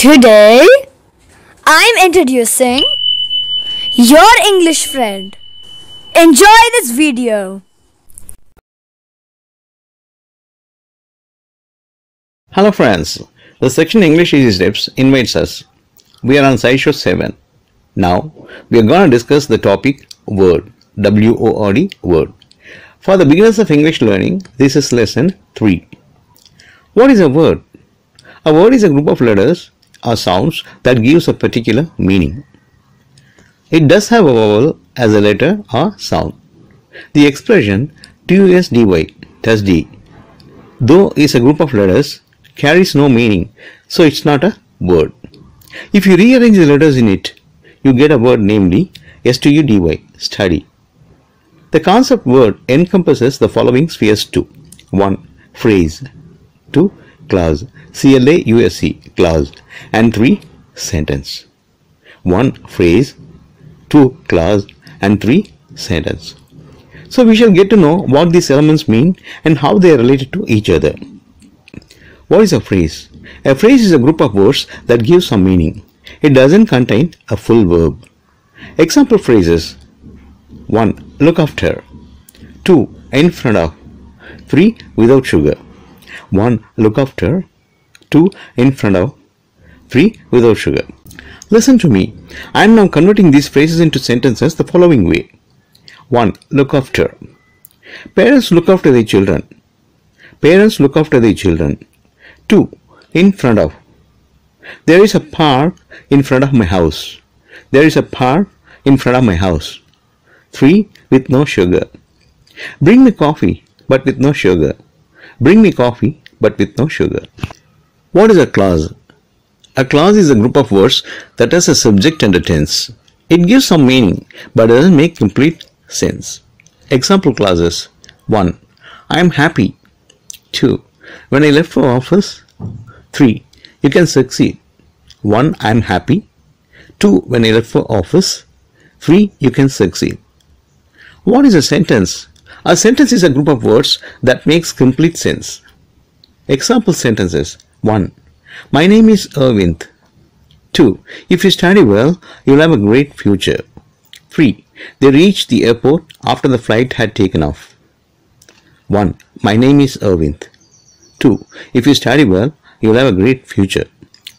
Today, I'm introducing your English friend. Enjoy this video. Hello friends, the section English Easy Steps invites us. We are on Sideshow 7. Now, we are going to discuss the topic word, W-O-R-D, word. For the beginners of English learning, this is lesson 3. What is a word? A word is a group of letters or sounds that gives a particular meaning. It does have a vowel as a letter or sound. The expression TUSDY, TUSD, though is a group of letters, carries no meaning, so it's not a word. If you rearrange the letters in it, you get a word, namely STUDY, study. The concept word encompasses the following spheres too. 1. Phrase. 2. Clause. CLAUSE, clause. And 3. Sentence. 1. Phrase. 2. Clause. And 3. Sentence. So we shall get to know what these elements mean and how they are related to each other. What is a phrase? A phrase is a group of words that give some meaning. It doesn't contain a full verb. Example phrases: 1. Look after. 2. In front of. 3. Without sugar. 1. Look after. 2. In front of. 3. Without sugar. Listen to me. I am now converting these phrases into sentences the following way. 1. Look after. Parents look after their children. Parents look after their children. 2. In front of. There is a park in front of my house. There is a park in front of my house. 3. With no sugar. Bring me coffee, but with no sugar. Bring me coffee, but with no sugar. What is a clause? A clause is a group of words that has a subject and a tense. It gives some meaning, but doesn't make complete sense. Example clauses: 1. I am happy. 2. When I left for office. 3. You can succeed. 1. I am happy. 2. When I left for office. 3. You can succeed. What is a sentence? A sentence is a group of words that makes complete sense. Example sentences: 1. My name is Arvind. 2. If you study well, you'll have a great future. 3. They reached the airport after the flight had taken off. 1. My name is Arvind. 2. If you study well, you'll have a great future.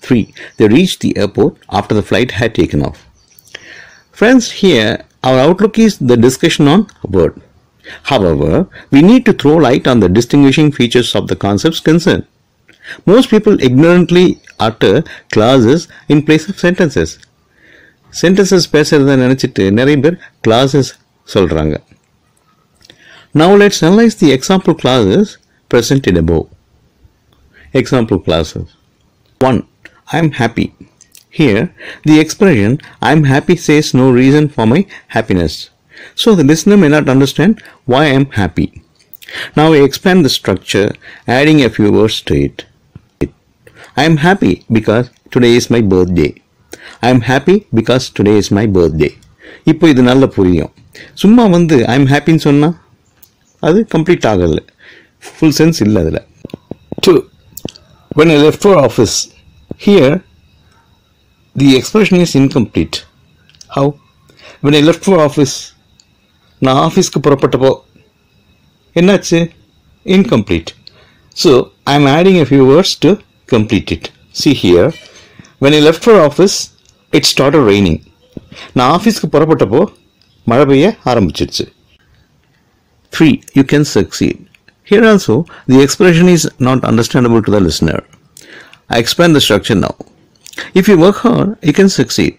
3. They reached the airport after the flight had taken off. Friends, here our outlook is the discussion on word. However, we need to throw light on the distinguishing features of the concepts concerned. Most people ignorantly utter clauses in place of sentences. Sentences பேசுறத நினைச்சிட்டு நிறைய பேர் clauses சொல்றாங்க. Now let's analyze the example clauses presented above. Example clauses. 1. I am happy. Here, the expression I am happy says no reason for my happiness. So the listener may not understand why I am happy. Now I expand the structure, adding a few words to it. I am happy because today is my birthday. I am happy because today is my birthday. இப்போ இது நல்ல புரியும். சும்மா வந்து I am happy ன்னு சொன்னா அது complete ஆகல. ஃபுல் சென்ஸ் இல்ல அதுல. 2. When I left for office. Here the expression is incomplete. How? When I left for office, நான் ஆஃபீஸ்க்கு புறப்பட்டப்போ என்னாச்சு? Incomplete. So I am adding a few words to complete it. See here. When I left for office, it started raining. நான் ஆஃபீஸ்க்கு புறப்பட்டப்போ மழை பெய்ய ஆரம்பிச்சிருச்சு. 3. You can succeed. Here also, the expression is not understandable to the listener. I expand the structure now. If you work hard, you can succeed.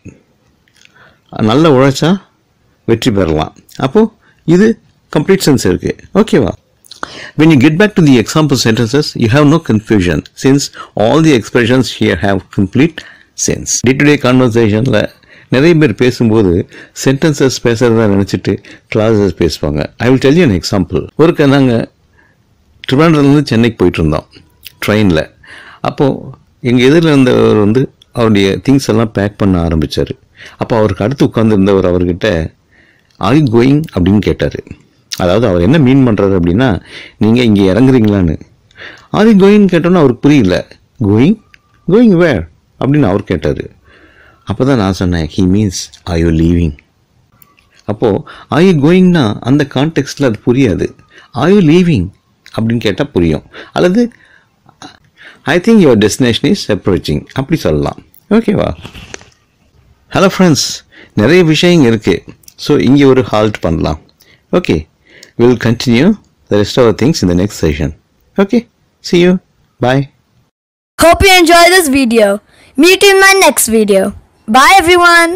நல்ல உழைச்சா வெற்றி பெறலாம். அப்போ இது complete sense இருக்கு. ஓகேவா? When you get back to the example sentences, you have no confusion since all the expressions here have complete sense. Day-to-day conversationல நிறைய பேர் பேசும்போது sentences பேசுறதா நினைச்சிட்டு clauses பேசுவாங்க. I will tell you an example. ஒருக்க நாங்கள் திருவனந்தபுரத்துலேருந்து சென்னைக்கு போயிட்டு இருந்தோம் ட்ரெயினில். அப்போது எங்கள் எதிரில் இருந்தவர் வந்து அவருடைய திங்ஸ் எல்லாம் பேக் பண்ண ஆரம்பித்தார். அப்போ அவருக்கு அடுத்து உட்காந்துருந்தவர் அவர்கிட்ட ஆர் யூ கோயிங் அப்படின்னு கேட்டார். அதாவது அவர் என்ன மீன் பண்ணுறாரு அப்படின்னா, நீங்கள் இங்கே இறங்குறீங்களான்னு. ஆர் யூ கோயிங் கேட்டோன்னா அவருக்கு புரியல. கோயிங் வேர் அப்படின்னு அவர் கேட்டார். அப்போ தான் நான் சொன்னேன், he means are you leaving. அப்போது are you goingனா அந்த கான்டெக்ஸ்டில் அது புரியாது. are you leaving அப்படின்னு கேட்டால் புரியும். அல்லது I think your destination is approaching அப்படி சொல்லலாம். ஓகேவா? ஹலோ ஃப்ரெண்ட்ஸ், நிறைய விஷயம் இருக்குது. ஸோ இங்கே ஒரு ஹால்ட் பண்ணலாம். Okay, we'll continue the rest of the things in the next session. Okay, see you. Bye. Hope you enjoy this video. Meet you in my next video. Bye everyone.